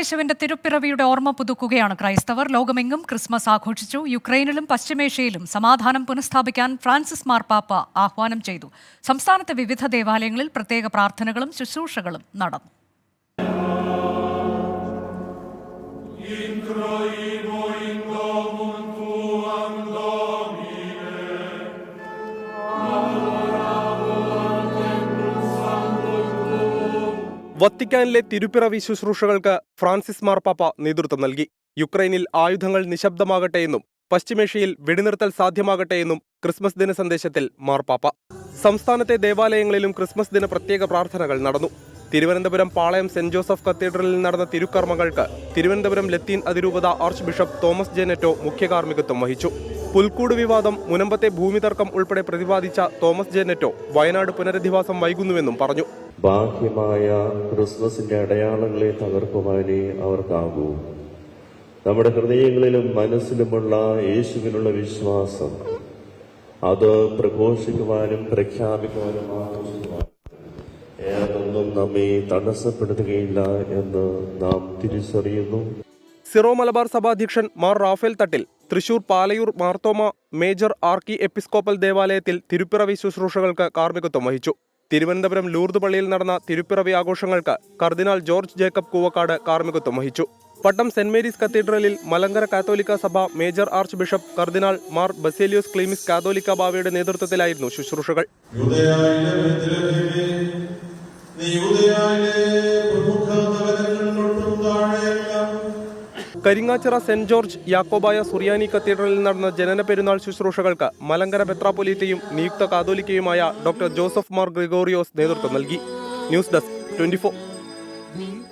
ഉണ്ണിയേശുവിന്റെ തിരുപ്പിറവിയുടെ ഓർമ്മ പുതുക്കുകയാണ് ക്രൈസ്തവർ. ലോകമെങ്ങും ക്രിസ്മസ് ആഘോഷിച്ചു. യുക്രൈനിലും പശ്ചിമേഷ്യയിലും സമാധാനം പുനഃസ്ഥാപിക്കാൻ ഫ്രാൻസിസ് മാർപ്പാപ്പ ആഹ്വാനം ചെയ്തു. സംസ്ഥാനത്തെ വിവിധ ദേവാലയങ്ങളിൽ പ്രത്യേക പ്രാർത്ഥനകളും ശുശ്രൂഷകളും നടന്നു. വത്തിക്കാനിലെ തിരുപ്പിറവി ശുശ്രൂഷകൾക്ക് ഫ്രാൻസിസ് മാർപ്പാപ്പ നേതൃത്വം നൽകി. യുക്രൈനിൽ ആയുധങ്ങൾ നിശബ്ദമാകട്ടെയെന്നും പശ്ചിമേഷ്യയിൽ വെടിനിർത്തൽ സാധ്യമാകട്ടെയെന്നും ക്രിസ്മസ് ദിന സന്ദേശത്തിൽ മാർപ്പാപ്പ. സംസ്ഥാനത്തെ ദേവാലയങ്ങളിലും ക്രിസ്മസ് ദിന പ്രത്യേക പ്രാർത്ഥനകൾ നടന്നു. തിരുവനന്തപുരം പാളയം സെന്റ് ജോസഫ് കത്തീഡ്രലിൽ നടന്ന തിരുക്കർമ്മങ്ങൾക്ക് തിരുവനന്തപുരം ലത്തീൻ അതിരൂപത ആർച്ച് ബിഷപ്പ് തോമസ് ജെ നെറ്റോ മുഖ്യകാർമ്മികത്വം വഹിച്ചു. പുൽക്കൂട് വിവാദം, മുനമ്പത്തെ ഭൂമി തർക്കം ഉൾപ്പെടെ പ്രതിപാദിച്ച തോമസ് ജെ നെറ്റോ വയനാട് പുനരധിവാസം വൈകുന്നുവെന്നും പറഞ്ഞു. ബാഹ്യമായ ക്രിസ്മസിന്റെ അടയാളങ്ങളെ തകർക്കുവാനേ അവർക്കാകൂ. നമ്മുടെ ഹൃദയങ്ങളിലും മനസ്സിലുമുള്ള യേശുവിനുള്ള വിശ്വാസം അത് പ്രഘോഷിക്കുവാനും പ്രഖ്യാപിക്കുവാനും ആഘോഷിക്കുവാനും ഏതൊന്നും നമ്മെ തടസ്സപ്പെടുത്തുകയില്ല എന്ന് നാം തിരിച്ചറിയുന്നു. Syro Malabar സഭാധ്യക്ഷൻ Mar Raphael Thattil Thrissur Palayur Marthoma major ആർക്കി episcopal ദേവാലയത്തിൽ തിരുപ്പിറവി ശുശ്രൂഷകൾക്ക് കാർമ്മികത്വം വഹിച്ചു. തിരുവനന്തപുരം ലൂർദ് പള്ളിയിൽ നടന്ന തിരുപ്പിറവി ആഘോഷങ്ങൾക്ക് കർദിനാൾ ജോർജ് ജേക്കബ് കൂവക്കാട് കാർമ്മികത്വം വഹിച്ചു. പട്ടം സെന്റ് മേരീസ് കത്തീഡ്രലിൽ മലങ്കര കാത്തോലിക്ക സഭ മേജർ ആർച്ച് ബിഷപ്പ് കർദിനാൾ മാർ ബസേലിയോസ് ക്ലീമിസ് കാത്തോലിക്ക ബാവയുടെ നേതൃത്വത്തിലായിരുന്നു ശുശ്രൂഷകൾ. കരിങ്ങാച്ചിറ സെന്റ് ജോർജ് യാക്കോബായ സുറിയാനി കത്തീഡ്രലിൽ നടന്ന ജനന പെരുന്നാൾ ശുശ്രൂഷകൾക്ക് മലങ്കര മെത്രാപ്പൊലീത്തയും നിയുക്ത കാതോലിക്കയുമായ ഡോക്ടർ ജോസഫ് മാർ ഗ്രിഗോറിയോസ് നേതൃത്വം നൽകി. News desk 24.